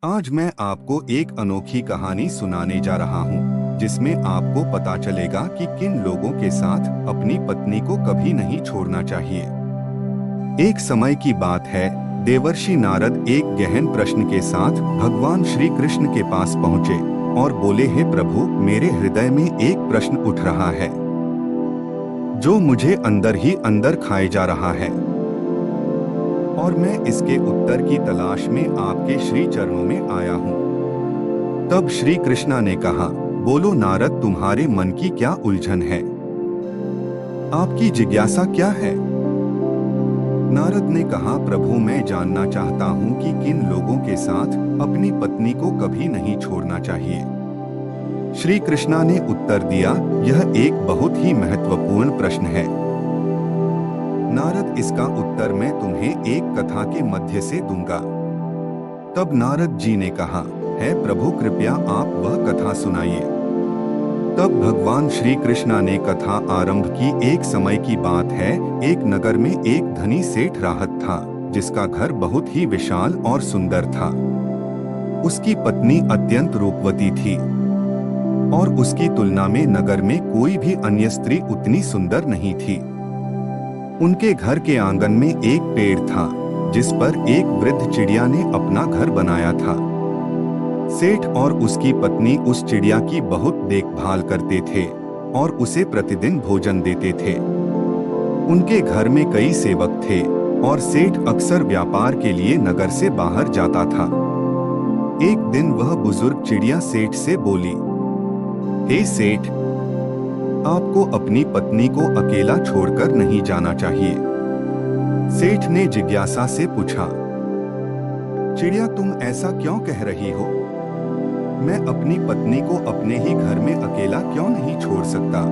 आज मैं आपको एक अनोखी कहानी सुनाने जा रहा हूँ, जिसमें आपको पता चलेगा कि किन लोगों के साथ अपनी पत्नी को कभी नहीं छोड़ना चाहिए। एक समय की बात है, देवर्षि नारद एक गहन प्रश्न के साथ भगवान श्री कृष्ण के पास पहुँचे और बोले, हे प्रभु, मेरे हृदय में एक प्रश्न उठ रहा है जो मुझे अंदर ही अंदर खाए जा रहा है और मैं इसके उत्तर की तलाश में आपके श्री चरणों में आया हूँ। तब श्री कृष्णा ने कहा, बोलो नारद, तुम्हारे मन की क्या उलझन है? आपकी जिज्ञासा क्या है? नारद ने कहा, प्रभु, मैं जानना चाहता हूँ कि किन लोगों के साथ अपनी पत्नी को कभी नहीं छोड़ना चाहिए। श्री कृष्णा ने उत्तर दिया, यह एक बहुत ही महत्वपूर्ण प्रश्न है नारद, इसका उत्तर मैं तुम्हें एक कथा के मध्य से दूंगा। तब नारद जी ने कहा, है प्रभु, कृपया आप वह कथा सुनाइए। तब भगवान श्री कृष्णा ने कथा आरंभ की। एक समय की बात है, एक नगर में एक धनी सेठ राहत था, जिसका घर बहुत ही विशाल और सुंदर था। उसकी पत्नी अत्यंत रूपवती थी और उसकी तुलना में नगर में कोई भी अन्य स्त्री उतनी सुंदर नहीं थी। उनके घर के आंगन में एक पेड़ था, जिस पर एक वृद्ध चिड़िया ने अपना घर बनाया था। सेठ और उसकी पत्नी उस चिड़िया की बहुत देखभाल करते थे और उसे प्रतिदिन भोजन देते थे। उनके घर में कई सेवक थे और सेठ अक्सर व्यापार के लिए नगर से बाहर जाता था। एक दिन वह बुजुर्ग चिड़िया सेठ से बोली, हे सेठ, आपको अपनी पत्नी को अकेला छोड़कर नहीं जाना चाहिए। सेठ ने जिज्ञासा से पूछा, चिड़िया, तुम ऐसा क्यों कह रही हो? मैं अपनी पत्नी को अपने ही घर में अकेला क्यों नहीं छोड़ सकता?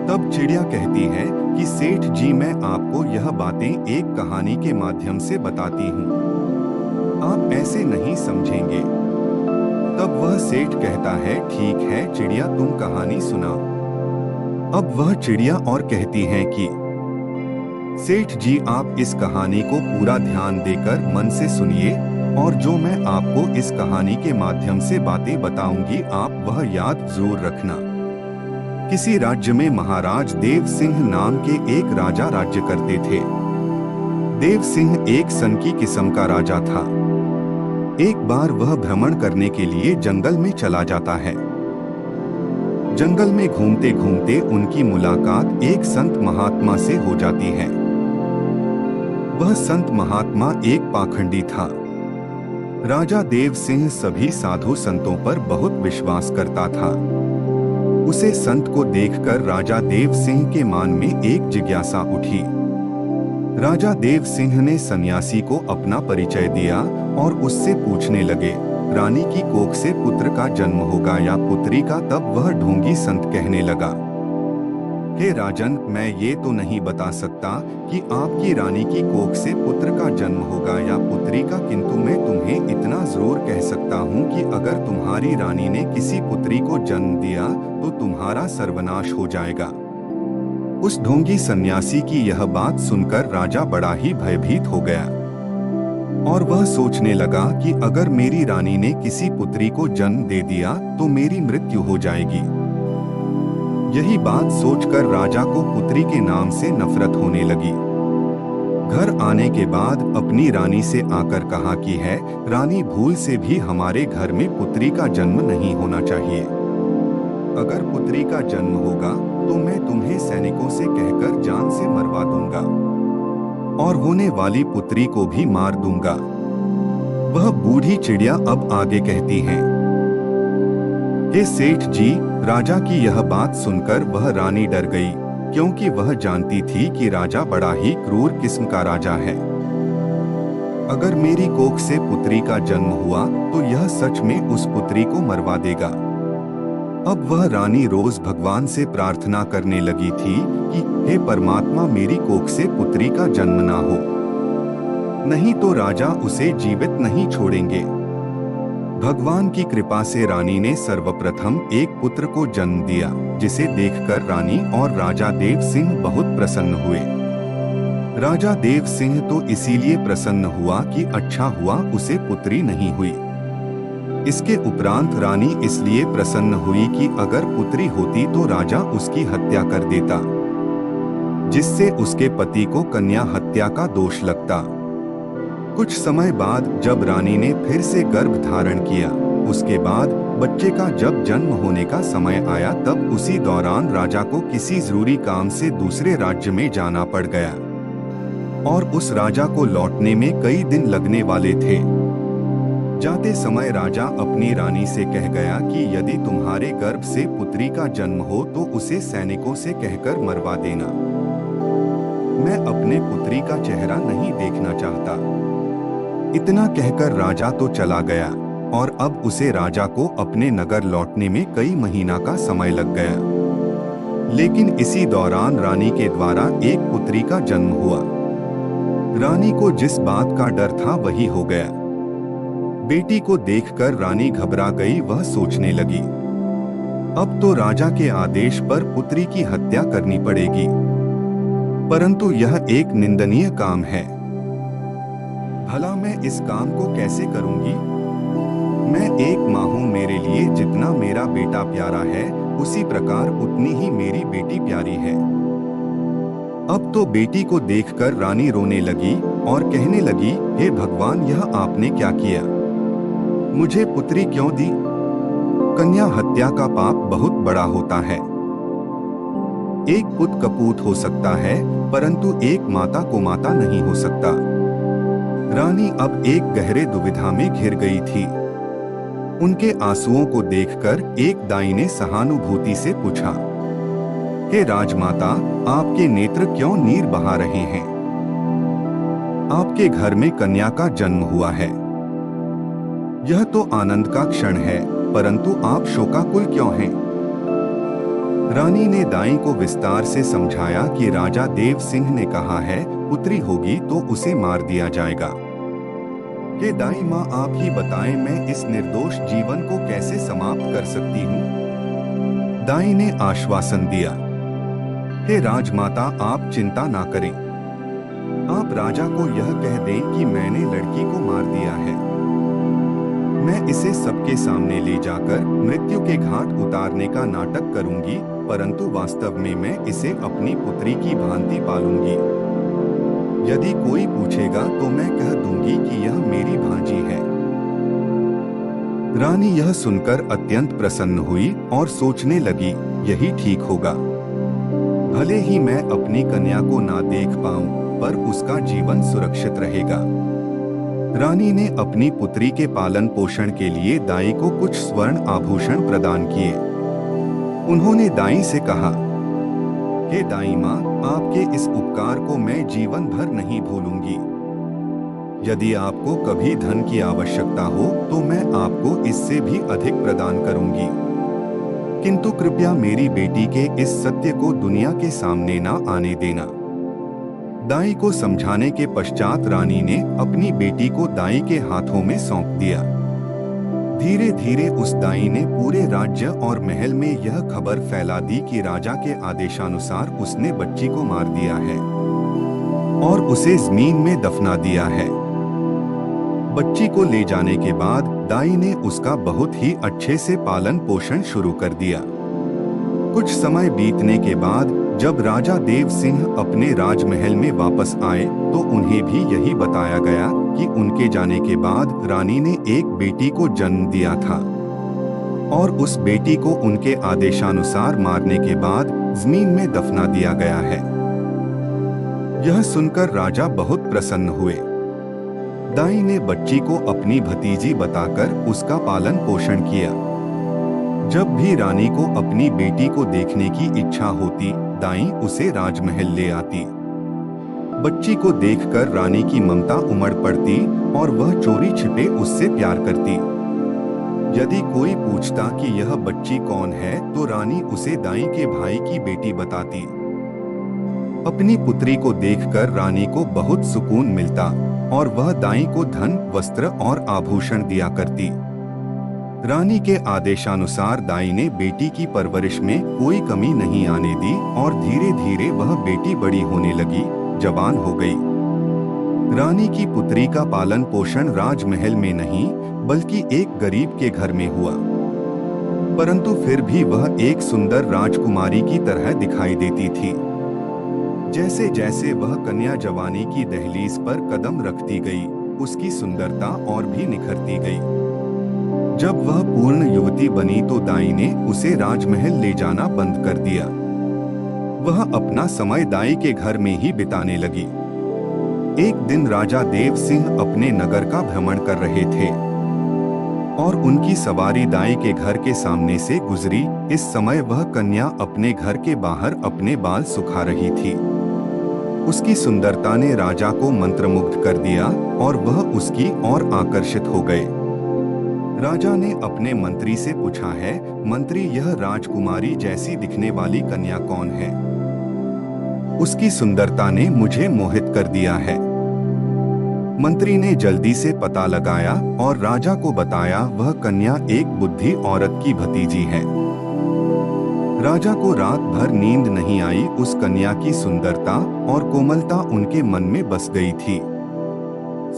तब चिड़िया कहती है कि सेठ जी, मैं आपको यह बातें एक कहानी के माध्यम से बताती हूँ, आप ऐसे नहीं समझेंगे। तब वह सेठ कहता है, ठीक है चिड़िया, तुम कहानी सुनाओ। अब वह चिड़िया और कहती हैं कि सेठ जी, आप इस कहानी को पूरा ध्यान देकर मन से सुनिए और जो मैं आपको इस कहानी के माध्यम से बातें बताऊंगी, आप वह याद जरूर रखना। किसी राज्य में महाराज देव सिंह नाम के एक राजा राज्य करते थे। देव सिंह एक सन की किस्म का राजा था। एक बार वह भ्रमण करने के लिए जंगल में चला जाता है। जंगल में घूमते घूमते उनकी मुलाकात एक संत महात्मा से हो जाती है। वह संत महात्मा एक पाखंडी था। राजा देव सिंह सभी साधु संतों पर बहुत विश्वास करता था। उसे संत को देखकर राजा देव सिंह के मन में एक जिज्ञासा उठी। राजा देव सिंह ने सन्यासी को अपना परिचय दिया और उससे पूछने लगे, रानी की कोख से पुत्र का जन्म होगा या पुत्री का? तब वह ढोंगी संत कहने लगा, हे राजन, मैं ये तो नहीं बता सकता कि आपकी रानी की कोख से पुत्र का जन्म होगा या पुत्री का, किंतु मैं तुम्हें इतना जरूर कह सकता हूँ कि अगर तुम्हारी रानी ने किसी पुत्री को जन्म दिया तो तुम्हारा सर्वनाश हो जाएगा। उस ढोंगी सन्यासी की यह बात सुनकर राजा बड़ा ही भयभीत हो गया और वह सोचने लगा कि अगर मेरी रानी ने किसी पुत्री को जन्म दे दिया तो मेरी मृत्यु हो जाएगी। यही बात सोचकर राजा को पुत्री के नाम से नफरत होने लगी। घर आने के बाद अपनी रानी से आकर कहा कि है रानी, भूल से भी हमारे घर में पुत्री का जन्म नहीं होना चाहिए। अगर पुत्री का जन्म होगा तो मैं तुम्हें सैनिकों से कहकर जान से मरवा दूंगा और होने वाली पुत्री को भी मार दूंगा। वह बूढ़ी चिड़िया अब आगे कहती हैं, हे सेठ जी, राजा की यह बात सुनकर वह रानी डर गई, क्योंकि वह जानती थी कि राजा बड़ा ही क्रूर किस्म का राजा है। अगर मेरी कोख से पुत्री का जन्म हुआ तो यह सच में उस पुत्री को मरवा देगा। अब वह रानी रोज भगवान से प्रार्थना करने लगी थी कि हे परमात्मा, मेरी कोख से पुत्री का जन्म ना हो, नहीं तो राजा उसे जीवित नहीं छोड़ेंगे। भगवान की कृपा से रानी ने सर्वप्रथम एक पुत्र को जन्म दिया, जिसे देखकर रानी और राजा देव सिंह बहुत प्रसन्न हुए। राजा देव सिंह तो इसीलिए प्रसन्न हुआ कि अच्छा हुआ उसे पुत्री नहीं हुई। इसके उपरांत रानी इसलिए प्रसन्न हुई कि अगर पुत्री होती तो राजा उसकी हत्या कर देता, जिससे उसके पति को कन्या हत्या का दोष लगता। कुछ समय बाद जब रानी ने फिर से गर्भ धारण किया, उसके बाद बच्चे का जब जन्म होने का समय आया, तब उसी दौरान राजा को किसी जरूरी काम से दूसरे राज्य में जाना पड़ गया और उस राजा को लौटने में कई दिन लगने वाले थे। जाते समय राजा अपनी रानी से कह गया कि यदि तुम्हारे गर्भ से पुत्री का जन्म हो तो उसे सैनिकों से कहकर मरवा देना। मैं अपने पुत्री का चेहरा नहीं देखना चाहता। इतना कहकर राजा तो चला गया और अब उसे राजा को अपने नगर लौटने में कई महीना का समय लग गया। लेकिन इसी दौरान रानी के द्वारा एक पुत्री का जन्म हुआ। रानी को जिस बात का डर था वही हो गया। बेटी को देखकर रानी घबरा गई। वह सोचने लगी, अब तो राजा के आदेश पर पुत्री की हत्या करनी पड़ेगी, परंतु यह एक निंदनीय काम है। भला मैं इस काम को कैसे करूंगी? मैं एक माँ हूँ, मेरे लिए जितना मेरा बेटा प्यारा है उसी प्रकार उतनी ही मेरी बेटी प्यारी है। अब तो बेटी को देखकर रानी रोने लगी और कहने लगी, हे भगवान, यह आपने क्या किया? मुझे पुत्री क्यों दी? कन्या हत्या का पाप बहुत बड़ा होता है। एक पुत कपूत हो सकता है, परंतु एक माता को माता नहीं हो सकता। रानी अब एक गहरे दुविधा में घिर गई थी। उनके आंसुओं को देखकर एक दाई ने सहानुभूति से पूछा, हे राजमाता, आपके नेत्र क्यों नीर बहा रहे हैं? आपके घर में कन्या का जन्म हुआ है। यह तो आनंद का क्षण है, परंतु आप शोकाकुल क्यों हैं? रानी ने दाई को विस्तार से समझाया कि राजा देव सिंह ने कहा है, पुत्री होगी तो उसे मार दिया जाएगा। हे दाई माँ, आप ही बताएं, मैं इस निर्दोष जीवन को कैसे समाप्त कर सकती हूँ? दाई ने आश्वासन दिया, हे राजमाता, आप चिंता ना करें। आप राजा को यह कह दें कि मैंने लड़की को मार दिया है। मैं इसे सबके सामने ले जाकर मृत्यु के घाट उतारने का नाटक करूंगी, परंतु वास्तव में मैं इसे अपनी पुत्री की भांति पालूंगी। यदि कोई पूछेगा तो मैं कह दूंगी कि यह मेरी भांजी है। रानी यह सुनकर अत्यंत प्रसन्न हुई और सोचने लगी, यही ठीक होगा। भले ही मैं अपनी कन्या को ना देख पाऊं, पर उसका जीवन सुरक्षित रहेगा। रानी ने अपनी पुत्री के पालन पोषण के लिए दाई को कुछ स्वर्ण आभूषण प्रदान किए। उन्होंने दाई से कहा, हे दाई माँ, आपके इस उपकार को मैं जीवन भर नहीं भूलूंगी। यदि आपको कभी धन की आवश्यकता हो तो मैं आपको इससे भी अधिक प्रदान करूंगी, किंतु कृपया मेरी बेटी के इस सत्य को दुनिया के सामने ना आने देना। दाई को समझाने के पश्चात रानी ने अपनी बेटी को दाई के हाथों में सौंप दिया। धीरे धीरे उस दाई ने पूरे राज्य और महल में यह खबर फैला दी कि राजा के आदेशानुसार उसने बच्ची को मार दिया है और उसे जमीन में दफना दिया है। बच्ची को ले जाने के बाद दाई ने उसका बहुत ही अच्छे से पालन पोषण शुरू कर दिया। कुछ समय बीतने के बाद जब राजा देव सिंह अपने राजमहल में वापस आए तो उन्हें भी यही बताया गया कि उनके जाने के बाद रानी ने एक बेटी को जन्म दिया था और उस बेटी को उनके आदेशानुसार मारने के बाद जमीन में दफना दिया गया है। यह सुनकर राजा बहुत प्रसन्न हुए। दाई ने बच्ची को अपनी भतीजी बताकर उसका पालन पोषण किया। जब भी रानी को अपनी बेटी को देखने की इच्छा होती, दाई उसे राजमहल ले आती। बच्ची को देखकर रानी की ममता उमड़ पड़ती और वह चोरी छिपे उससे प्यार करती। यदि कोई पूछता कि यह बच्ची कौन है तो रानी उसे दाई के भाई की बेटी बताती। अपनी पुत्री को देखकर रानी को बहुत सुकून मिलता और वह दाई को धन, वस्त्र और आभूषण दिया करती। रानी के आदेशानुसार दाई ने बेटी की परवरिश में कोई कमी नहीं आने दी और धीरे धीरे वह बेटी बड़ी होने लगी, जवान हो गई। रानी की पुत्री का पालन पोषण राजमहल में नहीं बल्कि एक गरीब के घर में हुआ। परंतु फिर भी वह एक सुंदर राजकुमारी की तरह दिखाई देती थी। जैसे जैसे वह कन्या जवानी की दहलीज पर कदम रखती गई, उसकी सुंदरता और भी निखरती गई। जब वह पूर्ण युवती बनी तो दाई ने उसे राजमहल ले जाना बंद कर दिया। वह अपना समय दाई के घर में ही बिताने लगी। एक दिन राजा देव सिंह अपने नगर का भ्रमण कर रहे थे और उनकी सवारी दाई के घर के सामने से गुजरी। इस समय वह कन्या अपने घर के बाहर अपने बाल सुखा रही थी। उसकी सुंदरता ने राजा को मंत्रमुग्ध कर दिया और वह उसकी ओर आकर्षित हो गए। राजा ने अपने मंत्री से पूछा है, मंत्री, यह राजकुमारी जैसी दिखने वाली कन्या कौन है? उसकी सुंदरता ने मुझे मोहित कर दिया है। मंत्री ने जल्दी से पता लगाया और राजा को बताया वह कन्या एक बुद्धि औरत की भतीजी है। राजा को रात भर नींद नहीं आई। उस कन्या की सुंदरता और कोमलता उनके मन में बस गई थी।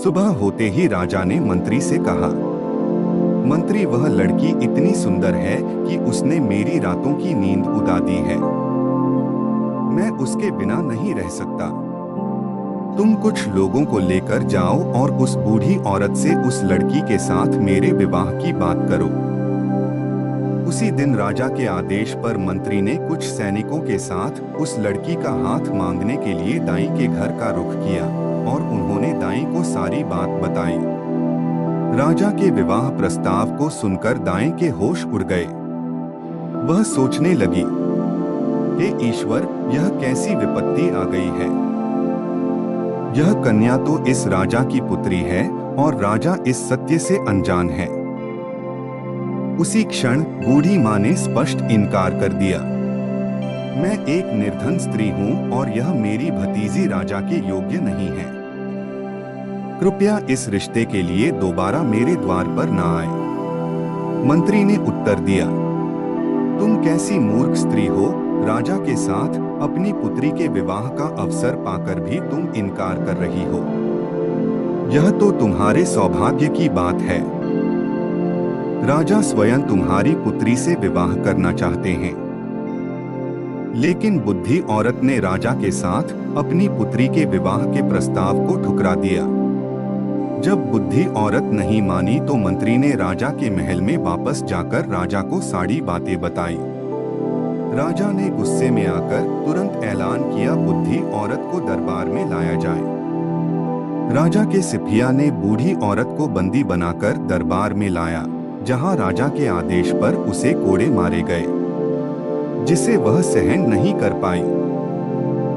सुबह होते ही राजा ने मंत्री से कहा, मंत्री, वह लड़की इतनी सुंदर है कि उसने मेरी रातों की नींद उड़ा दी है। मैं उसके बिना नहीं रह सकता। तुम कुछ लोगों को लेकर जाओ और उस बूढ़ी औरत से उस लड़की के साथ मेरे विवाह की बात करो। उसी दिन राजा के आदेश पर मंत्री ने कुछ सैनिकों के साथ उस लड़की का हाथ मांगने के लिए दाई के घर का रुख किया और उन्होंने दाई को सारी बात बताई। राजा के विवाह प्रस्ताव को सुनकर दाई के होश उड़ गए। वह सोचने लगी, हे ईश्वर, यह कैसी विपत्ति आ गई है। यह कन्या तो इस राजा की पुत्री है और राजा इस सत्य से अनजान है। उसी क्षण बूढ़ी माँ ने स्पष्ट इनकार कर दिया। मैं एक निर्धन स्त्री हूँ और यह मेरी भतीजी राजा के योग्य नहीं है। कृपया इस रिश्ते के लिए दोबारा मेरे द्वार पर न आए। मंत्री ने उत्तर दिया, तुम कैसी मूर्ख स्त्री हो। राजा के साथ अपनी पुत्री के विवाह का अवसर पाकर भी तुम इनकार कर रही हो। यह तो तुम्हारे सौभाग्य की बात है। राजा स्वयं तुम्हारी पुत्री से विवाह करना चाहते हैं। लेकिन बुद्धि औरत ने राजा के साथ अपनी पुत्री के विवाह के प्रस्ताव को ठुकरा दिया। जब बुद्धि औरत नहीं मानी तो मंत्री ने राजा के महल में वापस जाकर राजा को सारी बातें बताई। राजा ने गुस्से में आकर तुरंत ऐलान किया, बुद्धि औरत को दरबार में लाया जाए। राजा के सिपाही ने बूढ़ी औरत को बंदी बनाकर दरबार में लाया, जहां राजा के आदेश पर उसे कोड़े मारे गए, जिसे वह सहन नहीं कर पाई।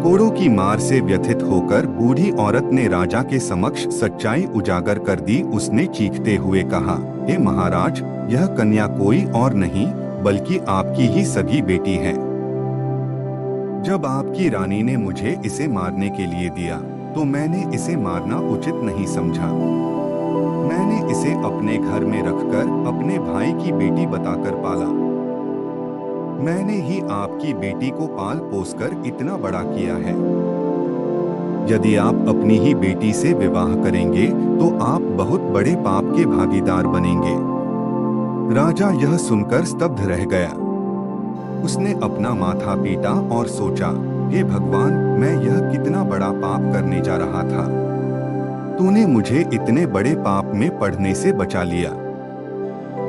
कोड़ों की मार से व्यथित होकर बूढ़ी औरत ने राजा के समक्ष सच्चाई उजागर कर दी। उसने चीखते हुए कहा, हे महाराज, यह कन्या कोई और नहीं बल्कि आपकी ही सगी बेटी है। जब आपकी रानी ने मुझे इसे मारने के लिए दिया तो मैंने इसे मारना उचित नहीं समझा। मैंने इसे अपने घर में रखकर अपने भाई की बेटी बताकर पाला। मैंने ही आपकी बेटी को पाल पोसकर इतना बड़ा किया है। यदि आप अपनी ही बेटी से विवाह करेंगे तो आप बहुत बड़े पाप के भागीदार बनेंगे। राजा यह सुनकर स्तब्ध रह गया। उसने अपना माथा पीटा और सोचा, हे भगवान, मैं यह कितना बड़ा पाप करने जा रहा था। तूने मुझे इतने बड़े पाप में पड़ने से बचा लिया।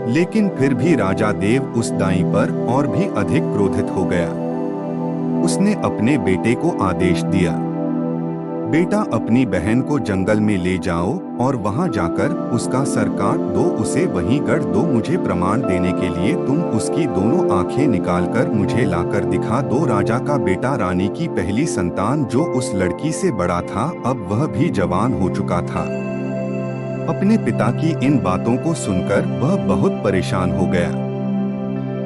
लेकिन फिर भी राजा देव उस दाई पर और भी अधिक क्रोधित हो गया। उसने अपने बेटे को आदेश दिया, बेटा, अपनी बहन को जंगल में ले जाओ और वहां जाकर उसका सर काट दो, उसे वहीं गड़ दो। मुझे प्रमाण देने के लिए तुम उसकी दोनों आंखें निकालकर मुझे लाकर दिखा दो। राजा का बेटा, रानी की पहली संतान, जो उस लड़की से बड़ा था, अब वह भी जवान हो चुका था। अपने पिता की इन बातों को सुनकर वह बहुत परेशान हो गया।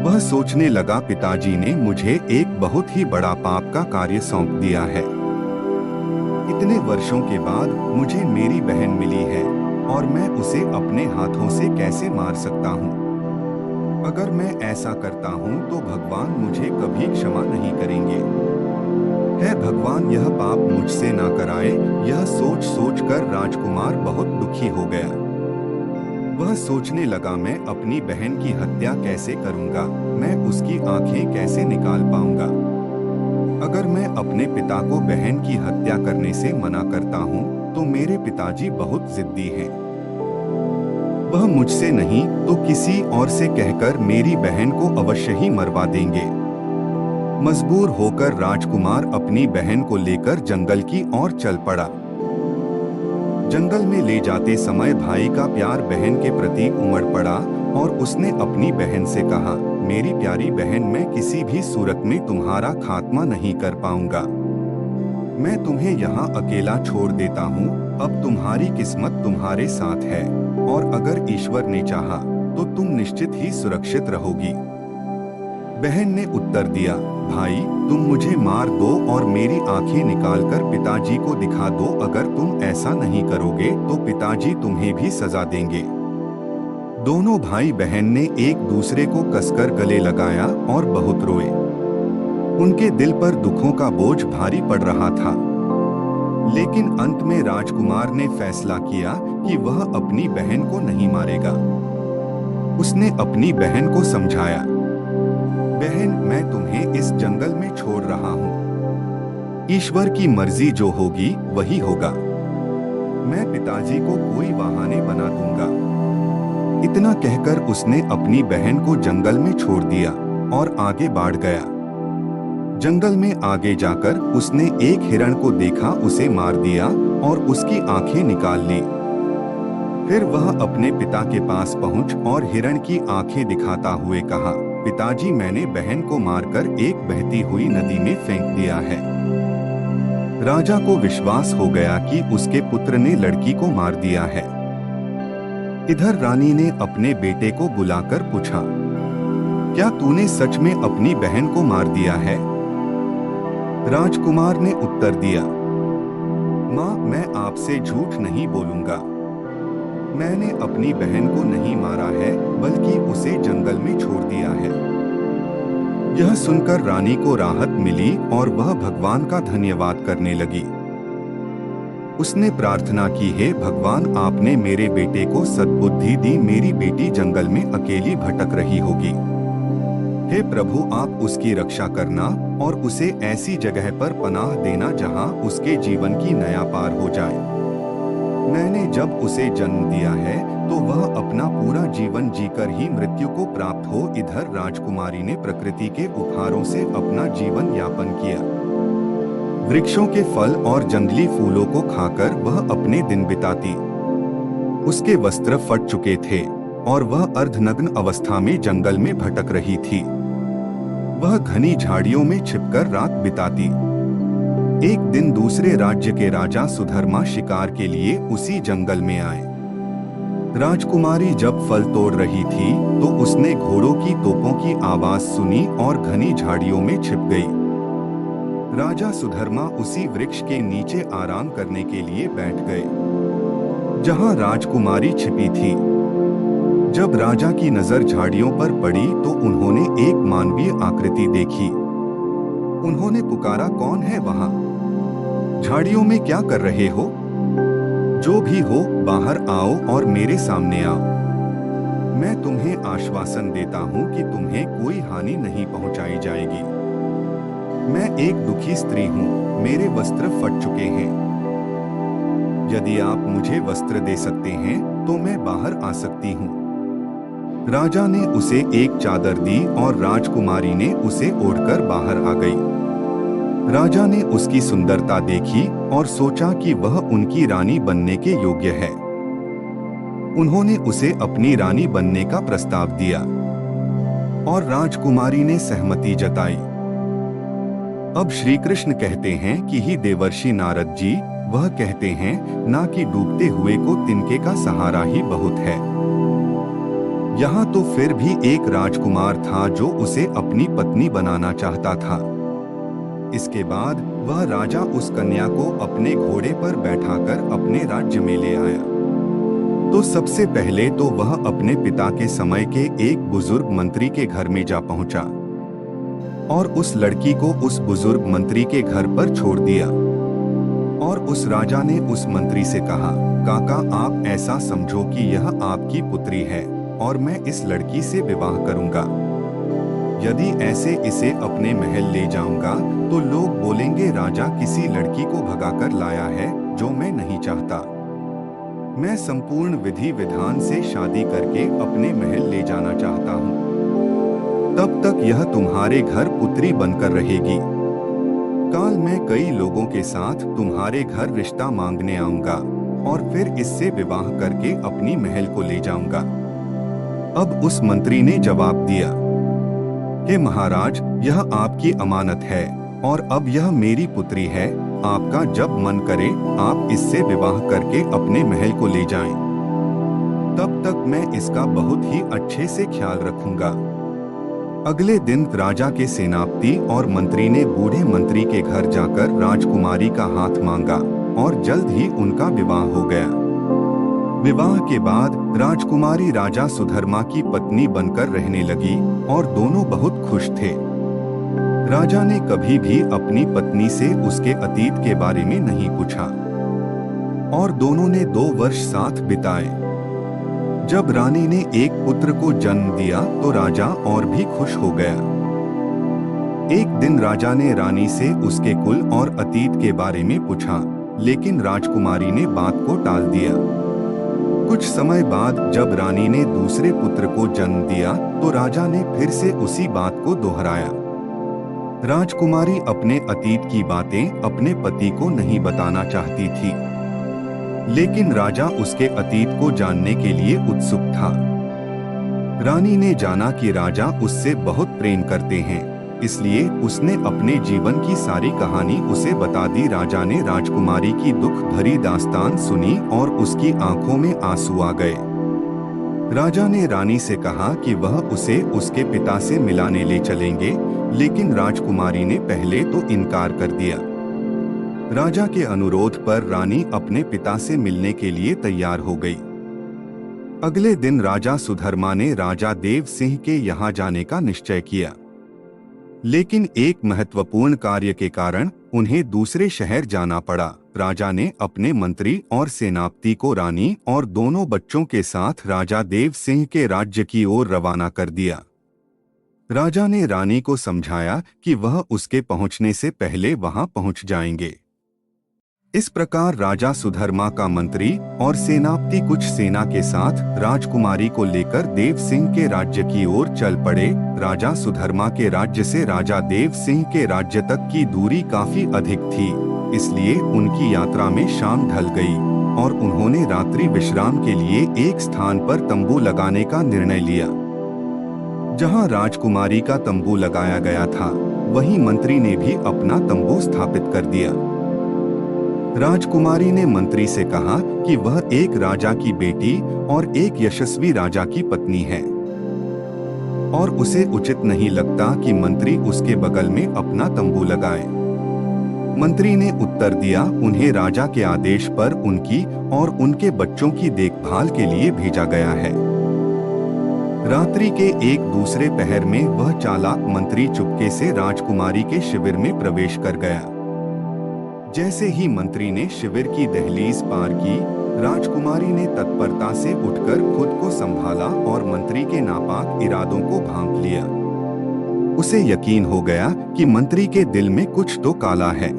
वह सोचने लगा, पिताजी ने मुझे एक बहुत ही बड़ा पाप का कार्य सौंप दिया है। इतने वर्षों के बाद मुझे मेरी बहन मिली है और मैं उसे अपने हाथों से कैसे मार सकता हूँ। अगर मैं ऐसा करता हूँ तो भगवान मुझे कभी क्षमा नहीं करेंगे। हे भगवान, यह पाप मुझसे ना कराए। यह सोच सोच कर राजकुमार बहुत दुखी हो गया। वह सोचने लगा, मैं अपनी बहन की हत्या कैसे करूंगा, मैं उसकी आंखें कैसे निकाल पाऊंगा। अगर मैं अपने पिता को बहन की हत्या करने से मना करता हूँ तो मेरे पिताजी बहुत जिद्दी हैं। वह मुझसे नहीं तो किसी और से कहकर मेरी बहन को अवश्य ही मरवा देंगे। मजबूर होकर राजकुमार अपनी बहन को लेकर जंगल की ओर चल पड़ा। जंगल में ले जाते समय भाई का प्यार बहन के प्रति उमड़ पड़ा और उसने अपनी बहन से कहा, मेरी प्यारी बहन, मैं किसी भी सूरत में तुम्हारा खात्मा नहीं कर पाऊंगा। मैं तुम्हें यहाँ अकेला छोड़ देता हूँ। अब तुम्हारी किस्मत तुम्हारे साथ है और अगर ईश्वर ने चाहा तो तुम निश्चित ही सुरक्षित रहोगी। बहन ने उत्तर दिया, भाई तुम मुझे मार दो और मेरी आंखें निकालकर पिताजी को दिखा दो। अगर तुम ऐसा नहीं करोगे तो पिताजी तुम्हें भी सजा देंगे। दोनों भाई बहन ने एक दूसरे को कसकर गले लगाया और बहुत रोए। उनके दिल पर दुखों का बोझ भारी पड़ रहा था। लेकिन अंत में राजकुमार ने फैसला किया कि वह अपनी बहन को नहीं मारेगा। उसने अपनी बहन को समझाया, बहन, मैं तुम्हें इस जंगल में छोड़ रहा हूँ। ईश्वर की मर्जी जो होगी वही होगा। मैं पिताजी को कोई बहाने बना दूंगा। इतना कहकर उसने अपनी बहन को जंगल में छोड़ दिया और आगे बढ़ गया। जंगल में आगे जाकर उसने एक हिरण को देखा, उसे मार दिया और उसकी आंखें निकाल ली। फिर वह अपने पिता के पास पहुंच और हिरण की आंखें दिखाता हुए कहा, पिताजी, मैंने बहन को मारकर एक बहती हुई नदी में फेंक दिया है। राजा को विश्वास हो गया कि उसके पुत्र ने लड़की को मार दिया है। इधर रानी ने अपने बेटे को बुलाकर पूछा, क्या तूने सच में अपनी बहन को मार दिया है? राजकुमार ने उत्तर दिया, माँ, मैं आपसे झूठ नहीं बोलूंगा। मैंने अपनी बहन को नहीं मारा है, बल्कि उसे जंगल में छोड़ दिया है। यह सुनकर रानी को राहत मिली और वह भगवान का धन्यवाद करने लगी। उसने प्रार्थना की, हे भगवान, आपने मेरे बेटे को सद्बुद्धि दी। मेरी बेटी जंगल में अकेली भटक रही होगी। हे प्रभु, आप उसकी रक्षा करना और उसे ऐसी जगह पर पनाह देना जहां उसके जीवन की नया पार हो जाए। मैंने जब उसे जन्म दिया है तो वह अपना पूरा जीवन जीकर ही मृत्यु को प्राप्त हो। इधर राजकुमारी ने प्रकृति के उपहारों से अपना जीवन यापन किया। वृक्षों के फल और जंगली फूलों को खाकर वह अपने दिन बिताती। उसके वस्त्र फट चुके थे और वह अर्धनग्न अवस्था में जंगल में भटक रही थी। वह घनी झाड़ियों में छिपकर रात बिताती। एक दिन दूसरे राज्य के राजा सुधर्मा शिकार के लिए उसी जंगल में आए। राजकुमारी जब फल तोड़ रही थी तो उसने घोड़ों की तोपों की आवाज सुनी और घनी झाड़ियों में छिप गई। राजा सुधर्मा उसी वृक्ष के नीचे आराम करने के लिए बैठ गए जहां राजकुमारी छिपी थी। जब राजा की नजर झाड़ियों पर पड़ी तो उन्होंने एक मानवीय आकृति देखी। उन्होंने पुकारा, कौन है वहां? झाड़ियों में क्या कर रहे हो? जो भी हो, बाहर आओ और मेरे सामने आओ। मैं तुम्हें आश्वासन देता हूं कि तुम्हें कोई हानि नहीं पहुंचाई जाएगी। मैं एक दुखी स्त्री हूं, मेरे वस्त्र फट चुके हैं। यदि आप मुझे वस्त्र दे सकते हैं तो मैं बाहर आ सकती हूं। राजा ने उसे एक चादर दी और राजकुमारी ने उसे ओढ़कर बाहर आ गई। राजा ने उसकी सुंदरता देखी और सोचा कि वह उनकी रानी बनने के योग्य है। उन्होंने उसे अपनी रानी बनने का प्रस्ताव दिया और राजकुमारी ने सहमति जताई। अब श्री कृष्ण कहते हैं कि ही देवर्षि नारद जी, वह कहते हैं, ना कि डूबते हुए को तिनके का सहारा ही बहुत है। यहाँ तो फिर भी एक राजकुमार था जो उसे अपनी पत्नी बनाना चाहता था। इसके बाद वह राजा उस कन्या को अपने घोड़े पर बैठाकर अपने राज्य में ले आया। तो सबसे पहले तो वह अपने पिता के समय के एक बुजुर्ग मंत्री के घर में जा पहुंचा और उस लड़की को उस बुजुर्ग मंत्री के घर पर छोड़ दिया। और उस राजा ने उस मंत्री से कहा, काका, आप ऐसा समझो कि यह आपकी पुत्री है और मैं इस लड़की से विवाह करूंगा। यदि ऐसे इसे अपने महल ले जाऊंगा तो लोग बोलेंगे राजा किसी लड़की को भगाकर लाया है जो मैं नहीं चाहता। मैं संपूर्ण विधि विधान से शादी करके अपने महल ले जाना चाहता हूँ। तब तक यह तुम्हारे घर पुत्री बनकर रहेगी। काल मैं कई लोगों के साथ तुम्हारे घर रिश्ता मांगने आऊंगा और फिर इससे विवाह करके अपनी महल को ले जाऊंगा। अब उस मंत्री ने जवाब दिया, हे महाराज, यह आपकी अमानत है और अब यह मेरी पुत्री है। आपका जब मन करे आप इससे विवाह करके अपने महल को ले जाएं। तब तक मैं इसका बहुत ही अच्छे से ख्याल रखूंगा। अगले दिन राजा के सेनापति और मंत्री ने बूढ़े मंत्री के घर जाकर राजकुमारी का हाथ मांगा और जल्द ही उनका विवाह हो गया। विवाह के बाद राजकुमारी राजा सुधर्मा की पत्नी बनकर रहने लगी और दोनों बहुत खुश थे। राजा ने कभी भी अपनी पत्नी से उसके अतीत के बारे में नहीं पूछा और दोनों ने 2 वर्ष साथ बिताए। जब रानी ने एक पुत्र को जन्म दिया तो राजा और भी खुश हो गया। एक दिन राजा ने रानी से उसके कुल और अतीत के बारे में पूछा, लेकिन राजकुमारी ने बात को टाल दिया। कुछ समय बाद जब रानी ने दूसरे पुत्र को जन्म दिया तो राजा ने फिर से उसी बात को दोहराया। राजकुमारी अपने अतीत की बातें अपने पति को नहीं बताना चाहती थी, लेकिन राजा उसके अतीत को जानने के लिए उत्सुक था। रानी ने जाना कि राजा उससे बहुत प्रेम करते हैं, इसलिए उसने अपने जीवन की सारी कहानी उसे बता दी। राजा ने राजकुमारी की दुख भरी दास्तान सुनी और उसकी आंखों में आंसू आ गए। राजा ने रानी से कहा कि वह उसे उसके पिता से मिलाने ले चलेंगे, लेकिन राजकुमारी ने पहले तो इनकार कर दिया। राजा के अनुरोध पर रानी अपने पिता से मिलने के लिए तैयार हो गई। अगले दिन राजा सुधर्मा ने राजा देव सिंह के यहाँ जाने का निश्चय किया, लेकिन एक महत्वपूर्ण कार्य के कारण उन्हें दूसरे शहर जाना पड़ा। राजा ने अपने मंत्री और सेनापति को रानी और दोनों बच्चों के साथ राजा देव सिंह के राज्य की ओर रवाना कर दिया। राजा ने रानी को समझाया कि वह उसके पहुंचने से पहले वहां पहुंच जाएंगे। इस प्रकार राजा सुधर्मा का मंत्री और सेनापति कुछ सेना के साथ राजकुमारी को लेकर देव सिंह के राज्य की ओर चल पड़े। राजा सुधर्मा के राज्य से राजा देव सिंह के राज्य तक की दूरी काफी अधिक थी, इसलिए उनकी यात्रा में शाम ढल गई और उन्होंने रात्रि विश्राम के लिए एक स्थान पर तंबू लगाने का निर्णय लिया। जहां राजकुमारी का तंबू लगाया गया था, वहीं मंत्री ने भी अपना तंबू स्थापित कर दिया। राजकुमारी ने मंत्री से कहा कि वह एक राजा की बेटी और एक यशस्वी राजा की पत्नी है और उसे उचित नहीं लगता कि मंत्री उसके बगल में अपना तंबू लगाए। मंत्री ने उत्तर दिया, उन्हें राजा के आदेश पर उनकी और उनके बच्चों की देखभाल के लिए भेजा गया है। रात्रि के एक दूसरे पहर में वह चालाक मंत्री चुपके से राजकुमारी के शिविर में प्रवेश कर गया। जैसे ही मंत्री ने शिविर की दहलीज पार की, राजकुमारी ने तत्परता से उठकर खुद को संभाला और मंत्री के नापाक इरादों को भांप लिया। उसे यकीन हो गया कि मंत्री के दिल में कुछ तो काला है।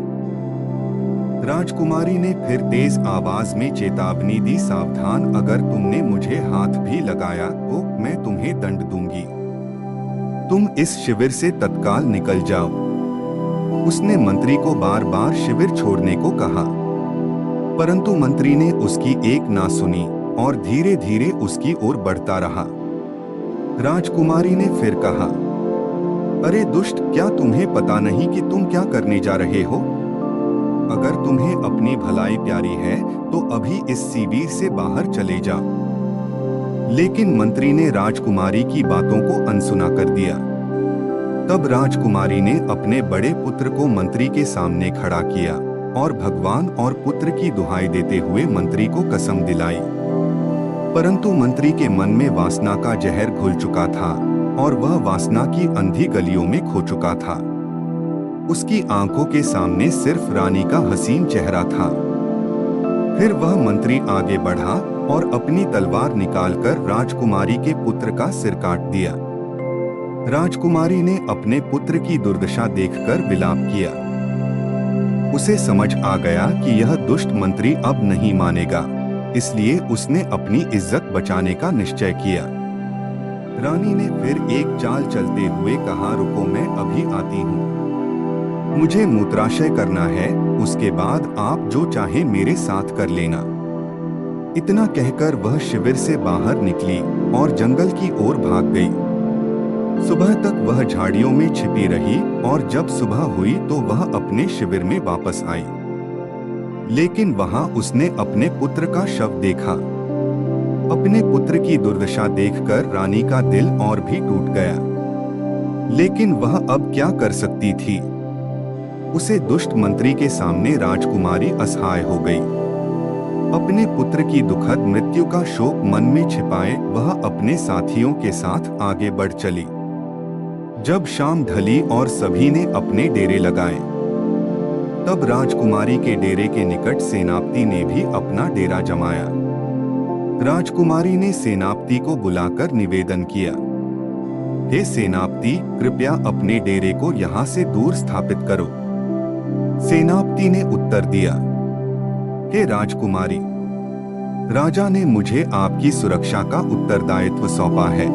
राजकुमारी ने फिर तेज आवाज में चेतावनी दी, सावधान, अगर तुमने मुझे हाथ भी लगाया तो मैं तुम्हें दंड दूंगी। तुम इस शिविर से तत्काल निकल जाओ। उसने मंत्री को बार बार शिविर छोड़ने को कहा, परंतु मंत्री ने उसकी एक ना सुनी और धीरे धीरे उसकी ओर बढ़ता रहा। राजकुमारी ने फिर कहा, अरे दुष्ट, क्या तुम्हें पता नहीं कि तुम क्या करने जा रहे हो? अगर तुम्हें अपनी भलाई प्यारी है तो अभी इस शिविर से बाहर चले जाओ। लेकिन मंत्री ने राजकुमारी की बातों को अनसुना कर दिया। तब राजकुमारी ने अपने बड़े पुत्र को मंत्री के सामने खड़ा किया और भगवान और पुत्र की दुहाई देते हुए मंत्री को कसम दिलाई। परंतु मंत्री के मन में वासना का जहर घुल चुका था और वह वासना की अंधी गलियों में खो चुका था। उसकी आंखों के सामने सिर्फ रानी का हसीन चेहरा था। फिर वह मंत्री आगे बढ़ा और अपनी तलवार निकालकर राजकुमारी के पुत्र का सिर काट दिया। राजकुमारी ने अपने पुत्र की दुर्दशा देखकर विलाप किया। उसे समझ आ गया कि यह दुष्ट मंत्री अब नहीं मानेगा, इसलिए उसने अपनी इज्जत बचाने का निश्चय किया। रानी ने फिर एक चाल चलते हुए कहा, रुको, मैं अभी आती हूँ। मुझे मूत्राशय करना है, उसके बाद आप जो चाहे मेरे साथ कर लेना। इतना कहकर वह शिविर से बाहर निकली और जंगल की ओर भाग गई। सुबह तक वह झाड़ियों में छिपी रही और जब सुबह हुई तो वह अपने शिविर में वापस आई। लेकिन वहां उसने अपने पुत्र का शव देखा। अपने पुत्र की दुर्दशा देखकर रानी का दिल और भी टूट गया। लेकिन वह अब क्या कर सकती थी? उसे दुष्ट मंत्री के सामने राजकुमारी असहाय हो गई। अपने पुत्र की दुखद मृत्यु का शोक मन में छिपाए वह अपने साथियों के साथ आगे बढ़ चली। जब शाम ढली और सभी ने अपने डेरे लगाए, तब राजकुमारी के डेरे के निकट सेनापति ने भी अपना डेरा जमाया। राजकुमारी ने सेनापति को बुलाकर निवेदन किया, हे सेनापति, कृपया अपने डेरे को यहाँ से दूर स्थापित करो। सेनापति ने उत्तर दिया, हे राजकुमारी, राजा ने मुझे आपकी सुरक्षा का उत्तरदायित्व सौंपा है।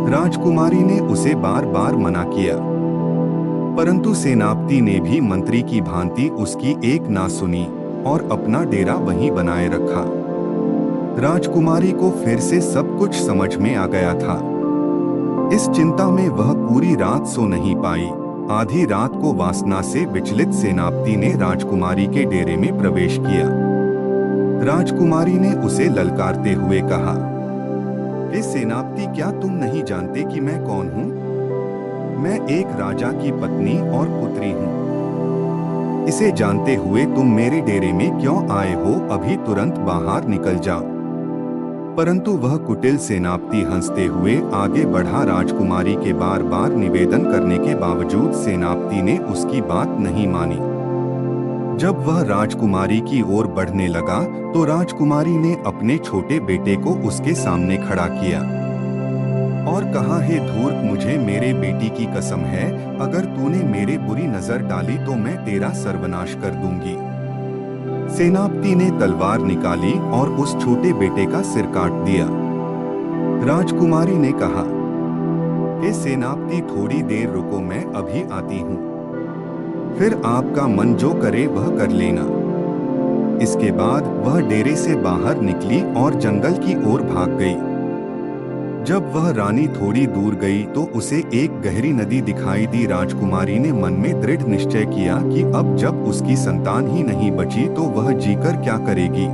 राजकुमारी ने उसे बार बार मना किया, परंतु सेनापति ने भी मंत्री की भांति उसकी एक ना सुनी और अपना डेरा वहीं बनाए रखा। राजकुमारी को फिर से सब कुछ समझ में आ गया था। इस चिंता में वह पूरी रात सो नहीं पाई। आधी रात को वासना से विचलित सेनापति ने राजकुमारी के डेरे में प्रवेश किया। राजकुमारी ने उसे ललकारते हुए कहा, हे सेनापति, क्या तुम नहीं जानते कि मैं कौन हूँ? मैं एक राजा की पत्नी और पुत्री हूँ। इसे जानते हुए तुम मेरे डेरे में क्यों आए हो? अभी तुरंत बाहर निकल जाओ। परंतु वह कुटिल सेनापति हंसते हुए आगे बढ़ा। राजकुमारी के बार बार निवेदन करने के बावजूद सेनापति ने उसकी बात नहीं मानी। जब वह राजकुमारी की ओर बढ़ने लगा तो राजकुमारी ने अपने छोटे बेटे को उसके सामने खड़ा किया और कहा, हे धूर्त, मुझे मेरे बेटी की कसम है, अगर तूने मेरे बुरी नजर डाली तो मैं तेरा सर्वनाश कर दूंगी। सेनापति ने तलवार निकाली और उस छोटे बेटे का सिर काट दिया। राजकुमारी ने कहा, हे सेनापति, थोड़ी देर रुको, मैं अभी आती हूँ। फिर आपका मन जो करे वह कर लेना। इसके बाद वह डेरे से बाहर निकली और जंगल की ओर भाग गई। जब वह रानी थोड़ी दूर गई तो उसे एक गहरी नदी दिखाई दी। राजकुमारी ने मन में दृढ़ निश्चय किया कि अब जब उसकी संतान ही नहीं बची तो वह जीकर क्या करेगी।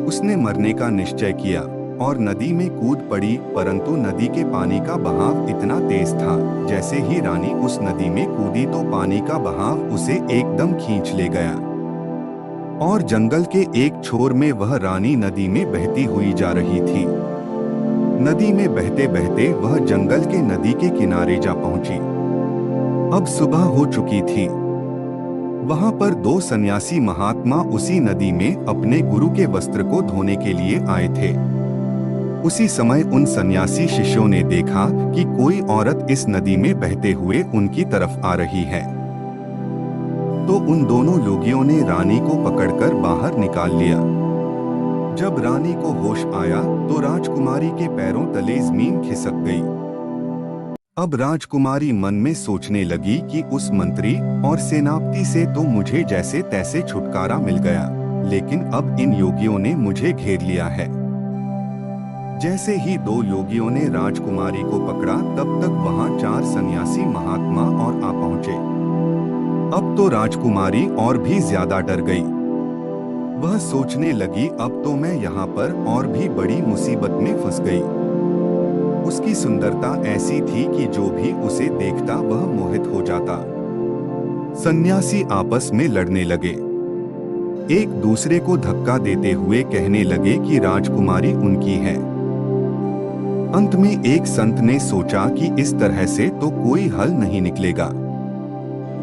उसने मरने का निश्चय किया और नदी में कूद पड़ी, परंतु नदी के पानी का बहाव इतना तेज था, जैसे ही रानी उस नदी में कूदी तो पानी का बहाव उसे एकदम खींच ले गया और जंगल के एक छोर में वह रानी नदी में बहती हुई जा रही थी। नदी में बहते बहते वह जंगल के नदी के किनारे जा पहुंची। अब सुबह हो चुकी थी। वहां पर दो सन्यासी महात्मा उसी नदी में अपने गुरु के वस्त्र को धोने के लिए आए थे। उसी समय उन सन्यासी शिष्यों ने देखा कि कोई औरत इस नदी में बहते हुए उनकी तरफ आ रही है। तो उन दोनों योगियों ने रानी को पकड़कर बाहर निकाल लिया। जब रानी को होश आया तो राजकुमारी के पैरों तले जमीन खिसक गई। अब राजकुमारी मन में सोचने लगी कि उस मंत्री और सेनापति से तो मुझे जैसे तैसे छुटकारा मिल गया, लेकिन अब इन योगियों ने मुझे घेर लिया है। जैसे ही दो योगियों ने राजकुमारी को पकड़ा तब तक वहां 4 सन्यासी महात्मा और आ पहुंचे। अब तो राजकुमारी और भी ज्यादा डर गई। वह सोचने लगी, अब तो मैं यहाँ पर और भी बड़ी मुसीबत में फंस गई। उसकी सुंदरता ऐसी थी कि जो भी उसे देखता वह मोहित हो जाता। सन्यासी आपस में लड़ने लगे, एक दूसरे को धक्का देते हुए कहने लगे कि राजकुमारी उनकी है। अंत में एक संत ने सोचा कि इस तरह से तो कोई हल नहीं निकलेगा।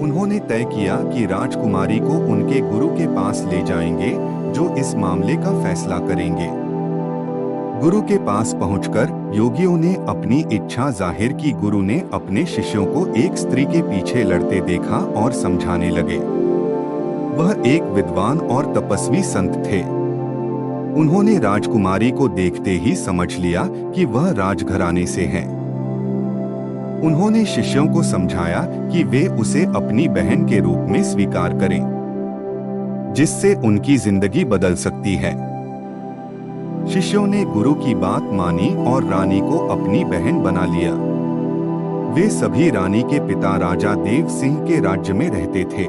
उन्होंने तय किया कि राजकुमारी को उनके गुरु के पास ले जाएंगे, जो इस मामले का फैसला करेंगे। गुरु के पास पहुंचकर योगियों ने अपनी इच्छा जाहिर की। गुरु ने अपने शिष्यों को एक स्त्री के पीछे लड़ते देखा और समझाने लगे। वह एक विद्वान और तपस्वी संत थे। उन्होंने राजकुमारी को देखते ही समझ लिया कि वह राजघराने से है। उन्होंने शिष्यों को समझाया कि वे उसे अपनी बहन के रूप में स्वीकार करें, जिससे उनकी जिंदगी बदल सकती है। शिष्यों ने गुरु की बात मानी और रानी को अपनी बहन बना लिया। वे सभी रानी के पिता राजा देव सिंह के राज्य में रहते थे।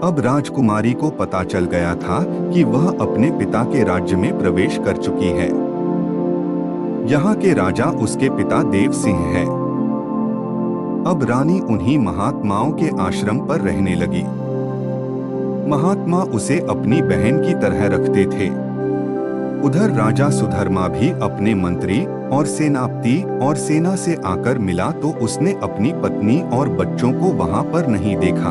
अब राजकुमारी को पता चल गया था कि वह अपने पिता के राज्य में प्रवेश कर चुकी है। यहाँ के राजा उसके पिता देव सिंह है। अब रानी उन्हीं महात्माओं के आश्रम पर रहने लगी। महात्मा उसे अपनी बहन की तरह रखते थे। उधर राजा सुधर्मा भी अपने मंत्री और सेनापति और सेना से आकर मिला तो उसने अपनी पत्नी और बच्चों को वहां पर नहीं देखा।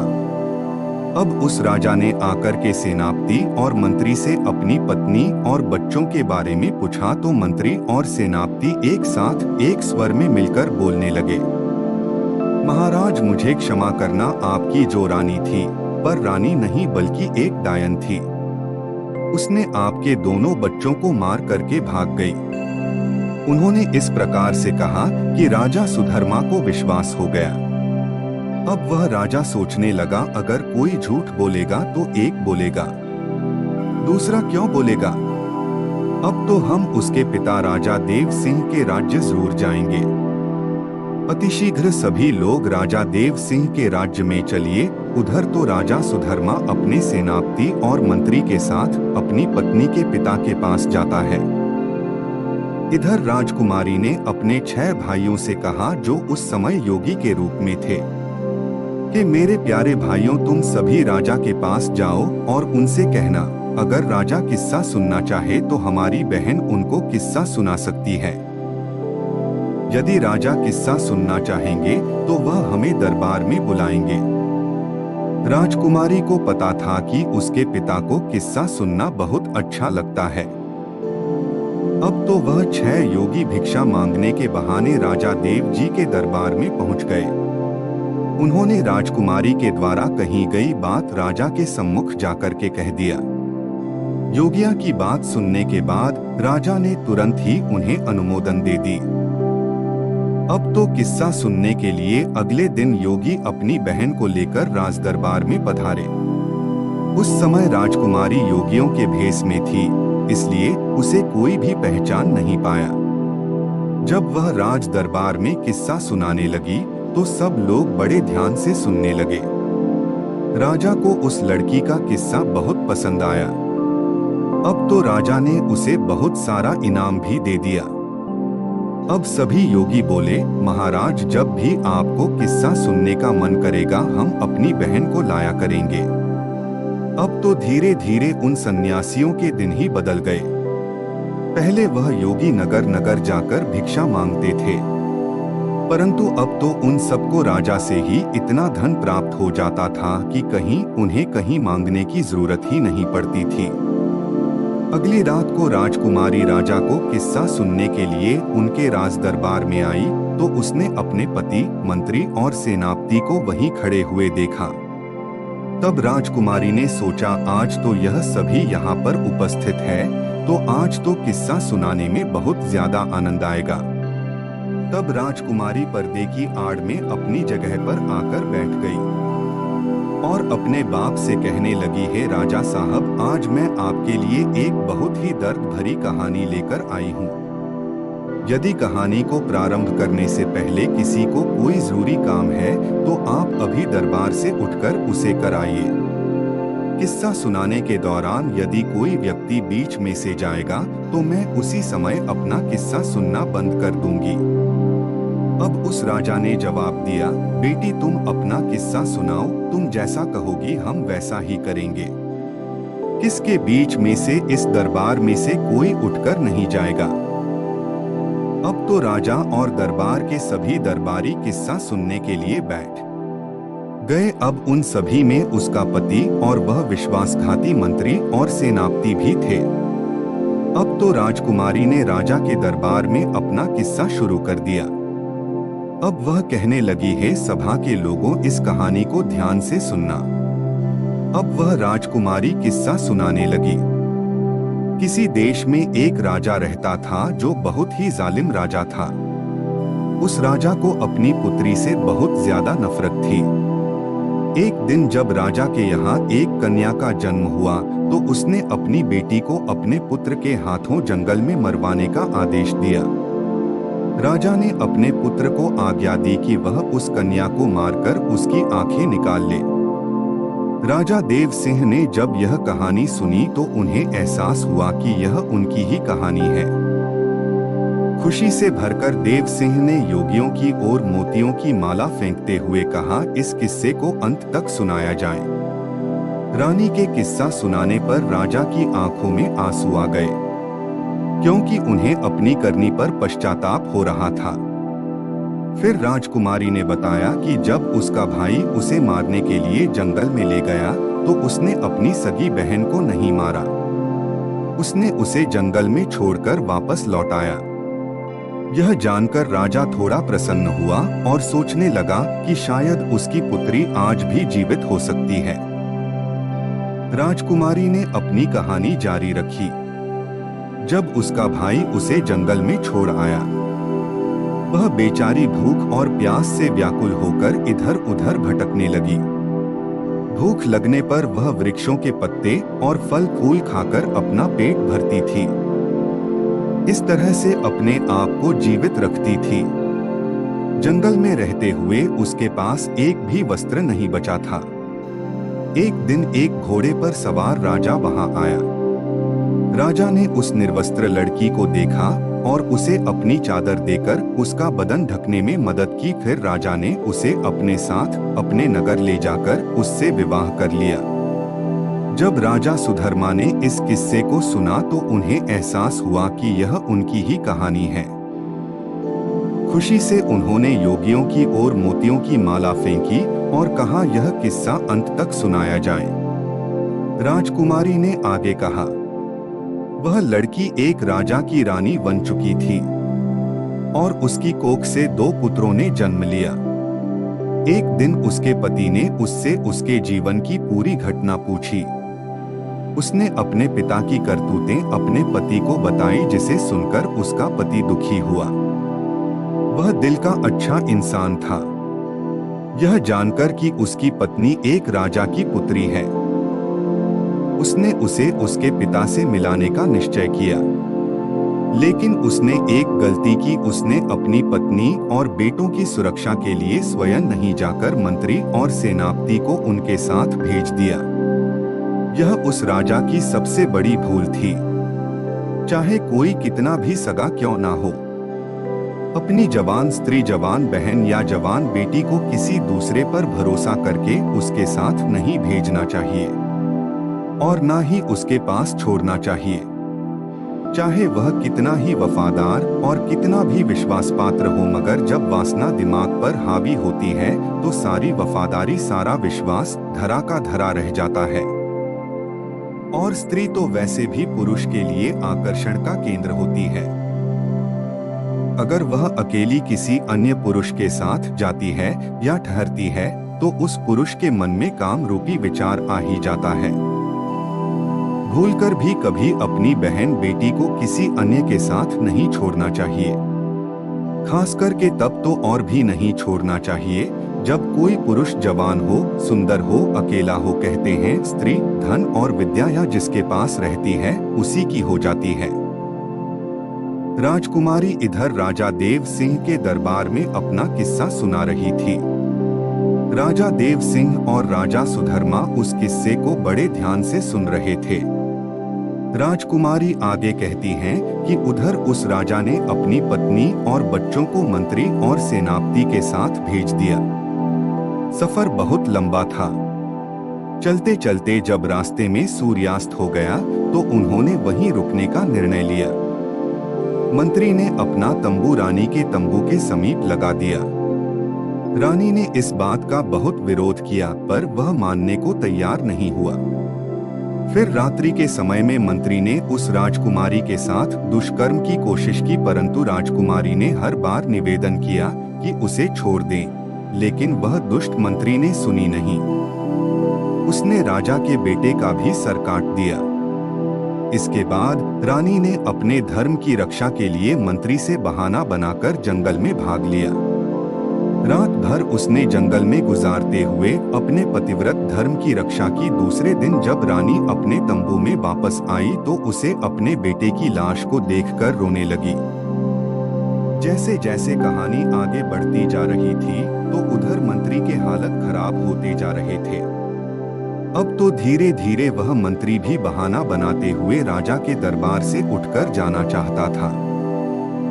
अब उस राजा ने आकर के सेनापति और मंत्री से अपनी पत्नी और बच्चों के बारे में पूछा तो मंत्री और सेनापति एक साथ एक स्वर में मिलकर बोलने लगे, महाराज मुझे क्षमा करना, आपकी जो रानी थी पर रानी नहीं बल्कि एक डायन थी। उसने आपके दोनों बच्चों को मार करके भाग गई। उन्होंने इस प्रकार से कहा कि राजा सुधर्मा को विश्वास हो गया। अब वह राजा सोचने लगा, अगर कोई झूठ बोलेगा तो एक बोलेगा, दूसरा क्यों बोलेगा? अब तो हम उसके पिता राजा देव सिंह के राज्य जरूर जाएंगे। अतिशीघ्र सभी लोग राजा देव सिंह के राज्य में चलिए। उधर तो राजा सुधर्मा अपने सेनापति और मंत्री के साथ अपनी पत्नी के पिता के पास जाता है। इधर राजकुमारी ने अपने 6 भाइयों से कहा, जो उस समय योगी के रूप में थे, कि मेरे प्यारे भाइयों, तुम सभी राजा के पास जाओ और उनसे कहना, अगर राजा किस्सा सुनना चाहे तो हमारी बहन उनको किस्सा सुना सकती है। यदि राजा किस्सा सुनना चाहेंगे तो वह हमें दरबार में बुलाएंगे। राजकुमारी को पता था कि उसके पिता को किस्सा सुनना बहुत अच्छा लगता है। अब तो वह 6 योगी भिक्षा मांगने के बहाने राजा देव जी के दरबार में पहुंच गए। उन्होंने राजकुमारी के द्वारा कही गई बात राजा के सम्मुख जाकर के कह दिया। योगिया की बात सुनने के बाद राजा ने तुरंत ही उन्हें अनुमोदन दे दी। अब तो किस्सा सुनने के लिए अगले दिन योगी अपनी बहन को लेकर राज दरबार में पधारे। उस समय राजकुमारी योगियों के भेष में थी, इसलिए उसे कोई भी पहचान नहीं पाया। जब वह राज दरबार में किस्सा सुनाने लगी तो सब लोग बड़े ध्यान से सुनने लगे। राजा को उस लड़की का किस्सा बहुत पसंद आया। अब तो राजा ने उसे बहुत सारा इनाम भी दे दिया। अब सभी योगी बोले, महाराज जब भी आपको किस्सा सुनने का मन करेगा हम अपनी बहन को लाया करेंगे। अब तो धीरे धीरे उन सन्यासियों के दिन ही बदल गए। पहले वह योगी नगर नगर जाकर भिक्षा मांगते थे, परंतु अब तो उन सबको राजा से ही इतना धन प्राप्त हो जाता था कि उन्हें कहीं मांगने की जरूरत ही नहीं पड़ती थी। अगली रात को राजकुमारी राजा को किस्सा सुनने के लिए उनके राज दरबार में आई तो उसने अपने पति, मंत्री और सेनापति को वहीं खड़े हुए देखा। तब राजकुमारी ने सोचा, आज तो यह सभी यहाँ पर उपस्थित है, तो आज तो किस्सा सुनाने में बहुत ज्यादा आनंद आएगा। तब राजकुमारी पर्दे की आड़ में अपनी जगह पर आकर बैठ गई और अपने बाप से कहने लगी, है राजा साहब, आज मैं आपके लिए एक बहुत ही दर्द भरी कहानी लेकर आई हूँ। यदि कहानी को प्रारंभ करने से पहले किसी को कोई जरूरी काम है तो आप अभी दरबार से उठकर उसे कराइए। किस्सा सुनाने के दौरान यदि कोई व्यक्ति बीच में से जाएगा तो मैं उसी समय अपना किस्सा सुनना बंद कर दूंगी। अब उस राजा ने जवाब दिया, बेटी तुम अपना किस्सा सुनाओ, तुम जैसा कहोगी हम वैसा ही करेंगे। किसके बीच में से इस दरबार में से कोई उठकर नहीं जाएगा। अब तो राजा और दरबार के सभी दरबारी किस्सा सुनने के लिए बैठ गए। अब उन सभी में उसका पति और वह विश्वासघाती मंत्री और सेनापति भी थे। अब तो राजकुमारी ने राजा के दरबार में अपना किस्सा शुरू कर दिया। अब वह कहने लगी, हे सभा के लोगों, इस कहानी को ध्यान से सुनना। अब वह राजकुमारी किस्सा सुनाने लगी। किसी देश में एक राजा रहता था जो बहुत ही जालिम राजा था। उस राजा को अपनी पुत्री से बहुत ज्यादा नफरत थी। एक दिन जब राजा के यहाँ एक कन्या का जन्म हुआ तो उसने अपनी बेटी को अपने पुत्र के हाथों जंगल में मरवाने का आदेश दिया। राजा ने अपने पुत्र को आज्ञा दी कि वह उस कन्या को मारकर उसकी आंखें निकाल ले। राजा देव सिंह ने जब यह कहानी सुनी तो उन्हें एहसास हुआ कि यह उनकी ही कहानी है। खुशी से भरकर देव सिंह ने योगियों की ओर मोतियों की माला फेंकते हुए कहा, इस किस्से को अंत तक सुनाया जाए। रानी के किस्सा सुनाने पर राजा की आंखों में आंसू आ गए, क्योंकि उन्हें अपनी करनी पर पश्चाताप हो रहा था। फिर राजकुमारी ने बताया कि जब उसका भाई उसे मारने के लिए जंगल में ले गया तो उसने अपनी सगी बहन को नहीं मारा। उसने उसे जंगल में छोड़कर वापस लौटाया। यह जानकर राजा थोड़ा प्रसन्न हुआ और सोचने लगा कि शायद उसकी पुत्री आज भी जीवित हो सकती है। राजकुमारी ने अपनी कहानी जारी रखी। जब उसका भाई उसे जंगल में छोड़ आया, वह बेचारी भूख और प्यास से व्याकुल होकर इधर उधर भटकने लगी। भूख लगने पर वह वृक्षों के पत्ते और फल फूल खाकर अपना पेट भरती थी। इस तरह से अपने आप को जीवित रखती थी। जंगल में रहते हुए उसके पास एक भी वस्त्र नहीं बचा था। एक दिन एक घोड़े पर सवार राजा वहां आया। राजा ने उस निर्वस्त्र लड़की को देखा और उसे अपनी चादर देकर उसका बदन ढकने में मदद की। फिर राजा ने उसे अपने साथ अपने नगर ले जाकर उससे विवाह कर लिया। जब राजा सुधर्मा ने इस किस्से को सुना तो उन्हें एहसास हुआ कि यह उनकी ही कहानी है। खुशी से उन्होंने योगियों की ओर मोतियों की माला फेंकी और कहा, यह किस्सा अंत तक सुनाया जाए। राजकुमारी ने आगे कहा, वह लड़की एक राजा की रानी बन चुकी थी और उसकी कोख से 2 पुत्रों ने जन्म लिया। एक दिन उसके पति ने उससे उसके जीवन की पूरी घटना पूछी। उसने अपने पिता की करतूतें अपने पति को बताई, जिसे सुनकर उसका पति दुखी हुआ। वह दिल का अच्छा इंसान था। यह जानकर कि उसकी पत्नी एक राजा की पुत्री है, उसने उसे उसके पिता से मिलाने का निश्चय किया। लेकिन उसने एक गलती की, उसने अपनी पत्नी और बेटों की सुरक्षा के लिए स्वयं नहीं जाकर मंत्री और सेनापति को उनके साथ भेज दिया। यह उस राजा की सबसे बड़ी भूल थी। चाहे कोई कितना भी सगा क्यों ना हो, अपनी जवान स्त्री, जवान बहन या जवान बेटी को किसी दूसरे पर भरोसा करके उसके साथ नहीं भेजना चाहिए और ना ही उसके पास छोड़ना चाहिए। चाहे वह कितना ही वफादार और कितना भी विश्वास पात्र हो, मगर जब वासना दिमाग पर हावी होती है तो सारी वफादारी, सारा विश्वास धरा का धरा रह जाता है। और स्त्री तो वैसे भी पुरुष के लिए आकर्षण का केंद्र होती है। अगर वह अकेली किसी अन्य पुरुष के साथ जाती है या ठहरती है तो उस पुरुष के मन में काम रूपी विचार आ ही जाता है। भूलकर भी कभी अपनी बहन बेटी को किसी अन्य के साथ नहीं छोड़ना चाहिए। खास करके तब तो और भी नहीं छोड़ना चाहिए जब कोई पुरुष जवान हो, सुंदर हो, अकेला हो। कहते हैं स्त्री धन और विद्या या जिसके पास रहती है उसी की हो जाती है। राजकुमारी इधर राजा देव सिंह के दरबार में अपना किस्सा सुना रही थी। राजा देव सिंह और राजा सुधर्मा उस किस्से को बड़े ध्यान से सुन रहे थे। राजकुमारी आगे कहती हैं कि उधर उस राजा ने अपनी पत्नी और बच्चों को मंत्री और सेनापति के साथ भेज दिया। सफर बहुत लंबा था। चलते चलते जब रास्ते में सूर्यास्त हो गया तो उन्होंने वहीं रुकने का निर्णय लिया। मंत्री ने अपना तंबू रानी के तंबू के समीप लगा दिया। रानी ने इस बात का बहुत विरोध किया, पर वह मानने को तैयार नहीं हुआ। फिर रात्रि के समय में मंत्री ने उस राजकुमारी के साथ दुष्कर्म की कोशिश की, परंतु राजकुमारी ने हर बार निवेदन किया कि उसे छोड़ दें, लेकिन वह दुष्ट मंत्री ने सुनी नहीं। उसने राजा के बेटे का भी सर काट दिया। इसके बाद रानी ने अपने धर्म की रक्षा के लिए मंत्री से बहाना बनाकर जंगल में भाग लिया। रात भर उसने जंगल में गुजारते हुए अपने पतिव्रत धर्म की रक्षा की। दूसरे दिन जब रानी अपने तंबू में वापस आई तो उसे अपने बेटे की लाश को देखकर रोने लगी। जैसे जैसे कहानी आगे बढ़ती जा रही थी तो उधर मंत्री के हालत खराब होते जा रहे थे। अब तो धीरे धीरे वह मंत्री भी बहाना बनाते हुए राजा के दरबार से उठकर जाना चाहता था,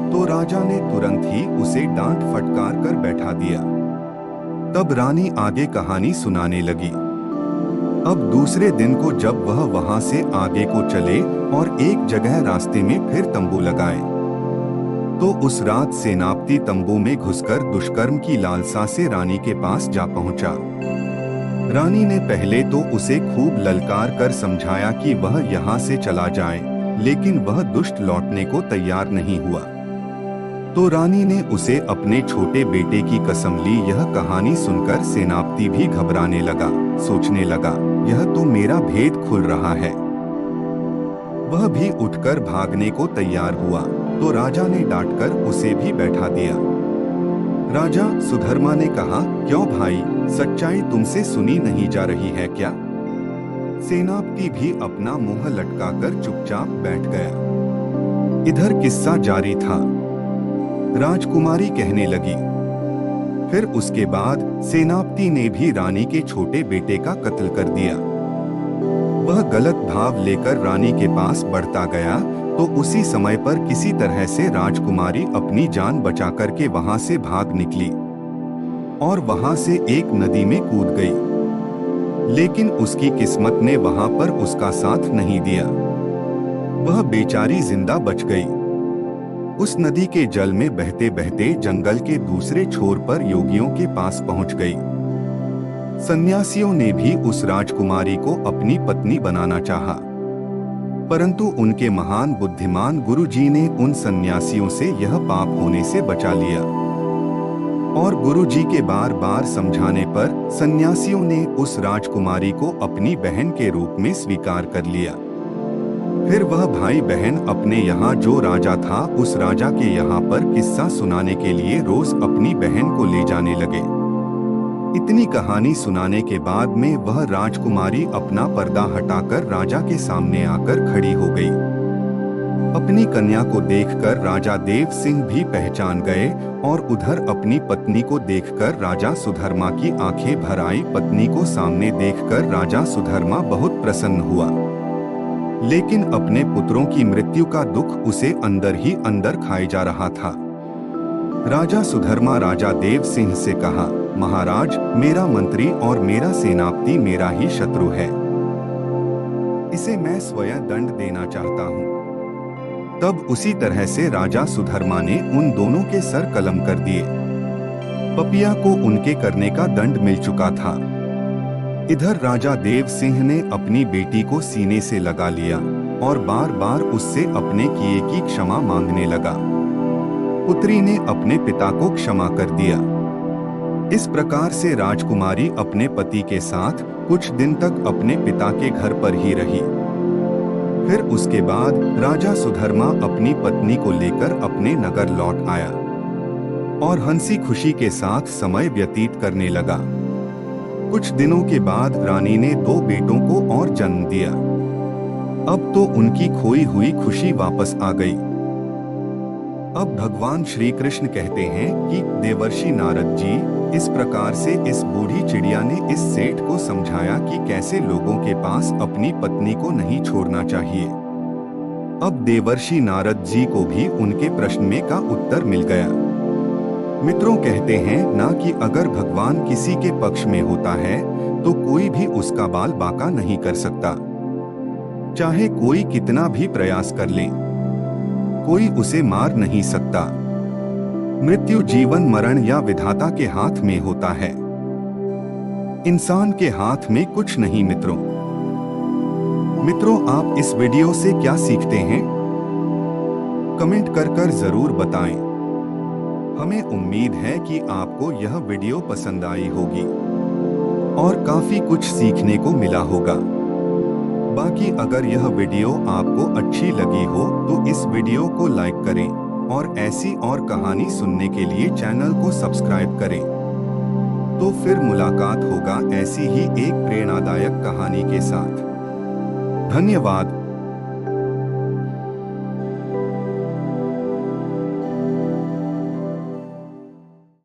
तो राजा ने तुरंत ही उसे डांट फटकार कर बैठा दिया। तब रानी आगे कहानी सुनाने लगी। अब दूसरे दिन को जब वह वहां से आगे को चले और एक जगह रास्ते में फिर तंबू लगाए, तो उस रात सेनापति तंबू में घुसकर दुष्कर्म की लालसा से रानी के पास जा पहुंचा। रानी ने पहले तो उसे खूब ललकार कर समझाया कि वह यहाँ से चला जाए, लेकिन वह दुष्ट लौटने को तैयार नहीं हुआ। तो रानी ने उसे अपने छोटे बेटे की कसम ली। यह कहानी सुनकर सेनापति भी घबराने लगा, सोचने लगा, यह तो मेरा भेद खुल रहा है। वह भी उठकर भागने को तैयार हुआ, तो राजा ने डांटकर उसे भी बैठा दिया। राजा सुधर्मा ने कहा, क्यों भाई, सच्चाई तुमसे सुनी नहीं जा रही है क्या? सेनापति भी अपना मुंह लटकाकर चुपचाप बैठ गया। इधर किस्सा जारी था। राजकुमारी कहने लगी, फिर उसके बाद सेनापति ने भी रानी के छोटे बेटे का कत्ल कर दिया। वह गलत भाव लेकर रानी के पास बढ़ता गया, तो उसी समय पर किसी तरह से राजकुमारी अपनी जान बचाकर के वहां से भाग निकली और वहां से एक नदी में कूद गई। लेकिन उसकी किस्मत ने वहां पर उसका साथ नहीं दिया। वह बेचारी जिंदा बच गई। उस नदी के जल में बहते बहते जंगल के दूसरे छोर पर योगियों के पास पहुंच गई। सन्यासियों ने भी उस राजकुमारी को अपनी पत्नी बनाना चाहा, परंतु उनके महान बुद्धिमान गुरुजी ने उन सन्यासियों से यह पाप होने से बचा लिया। और गुरुजी के बार बार समझाने पर सन्यासियों ने उस राजकुमारी को अपनी बहन के रूप में स्वीकार कर लिया। फिर वह भाई बहन अपने यहाँ जो राजा था उस राजा के यहाँ पर किस्सा सुनाने के लिए रोज अपनी बहन को ले जाने लगे। इतनी कहानी सुनाने के बाद में वह राजकुमारी अपना पर्दा हटाकर राजा के सामने आकर खड़ी हो गई। अपनी कन्या को देखकर राजा देव सिंह भी पहचान गए और उधर अपनी पत्नी को देखकर राजा सुधर्मा की आंखें भर आई। पत्नी को सामने देखकर राजा सुधर्मा बहुत प्रसन्न हुआ, लेकिन अपने पुत्रों की मृत्यु का दुख उसे अंदर ही अंदर खाए जा रहा था। राजा सुधर्मा राजा देव सिंह से कहा, महाराज, मेरा मंत्री और मेरा सेनापति मेरा ही शत्रु है, इसे मैं स्वयं दंड देना चाहता हूँ। तब उसी तरह से राजा सुधर्मा ने उन दोनों के सर कलम कर दिए। पपिया को उनके करने का दंड मिल चुका था। इधर राजा देव सिंह ने अपनी बेटी को सीने से लगा लिया और बार बार उससे अपने किए की क्षमा मांगने लगा। पुत्री ने अपने पिता को क्षमा कर दिया। इस प्रकार से राजकुमारी अपने पति के साथ कुछ दिन तक अपने पिता के घर पर ही रही। फिर उसके बाद राजा सुधर्मा अपनी पत्नी को लेकर अपने नगर लौट आया और हंसी खुशी के साथ समय व्यतीत करने लगा। कुछ दिनों के बाद रानी ने 2 बेटों को और जन्म दिया। अब तो उनकी खोई हुई खुशी वापस आ गई। अब भगवान श्री कृष्ण कहते हैं कि देवर्षि नारद जी, इस प्रकार से इस बूढ़ी चिड़िया ने इस सेठ को समझाया कि कैसे लोगों के पास अपनी पत्नी को नहीं छोड़ना चाहिए। अब देवर्षि नारद जी को भी उनके प्रश्न में का उत्तर मिल गया। मित्रों कहते हैं ना कि अगर भगवान किसी के पक्ष में होता है तो कोई भी उसका बाल बांका नहीं कर सकता। चाहे कोई कितना भी प्रयास कर ले, कोई उसे मार नहीं सकता। मृत्यु जीवन मरण या विधाता के हाथ में होता है, इंसान के हाथ में कुछ नहीं मित्रों। मित्रों, आप इस वीडियो से क्या सीखते हैं? कमेंट कर जरूर बताएं। हमें उम्मीद है कि आपको यह वीडियो पसंद आई होगी और काफी कुछ सीखने को मिला होगा। बाकी अगर यह वीडियो आपको अच्छी लगी हो तो इस वीडियो को लाइक करें और ऐसी और कहानी सुनने के लिए चैनल को सब्सक्राइब करें। तो फिर मुलाकात होगा ऐसी ही एक प्रेरणादायक कहानी के साथ। धन्यवाद।